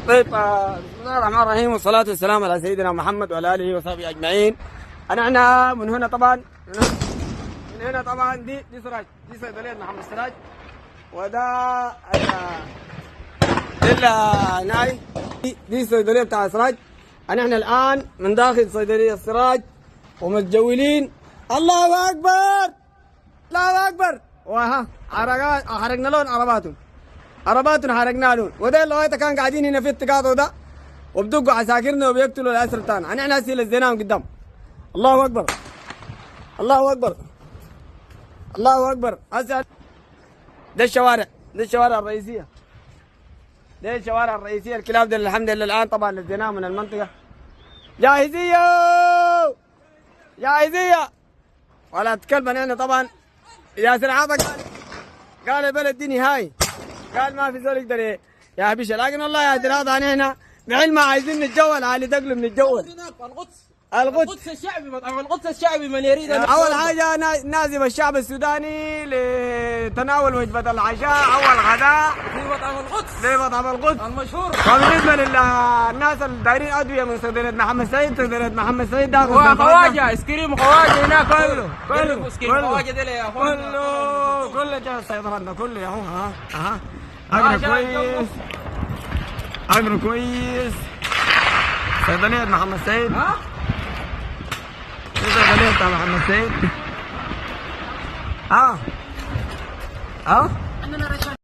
طيب بسم الله الرحمن الرحيم والصلاة والسلام على سيدنا محمد وعلى آله وصحبه أجمعين. أنا من هنا طبعا دي صيدلية محمد سراج، وده ناي دي صيدلية بتاع سراج. احنا الآن من داخل صيدلية السراج ومتجولين. الله أكبر الله أكبر. وها حرقنا لهم عرباتهم حرقنا لهم، وده لغاية كان قاعدين هنا في التقاطع ده وبدقوا عساكرنا وبيقتلوا الأسر بتاعنا. احنا هسه لزيناهم قدام. الله أكبر الله أكبر الله أكبر. هسه ده الشوارع الرئيسية، ده الشوارع الرئيسية. الكلاب دي الحمد لله الآن طبعا لزيناهم من المنطقة. جاهزية ولا تكلم. احنا طبعا ياسر عطا قال البلد دي نهائي، قال ما في زول يقدر يحبش، لكن والله يا ياسر عطا احنا بعلم عايزين نتجول على دقل بنتجول. القدس الشعبي من يريد اول حاجه نازم الشعب السوداني لتناول وجبه العشاء اول غداء في مطعم القدس المشهور. وبالنسبه للناس اللي دايرين ادويه من صيدليه محمد سعيد ده وخواجه ايس كريم وخواجه هناك كله خواجه دي يا اخوان كله جاهز صيدلتنا كله يا اخو. اقرا كويس صيدليه محمد سعيد. صيدليه بتاع محمد سعيد.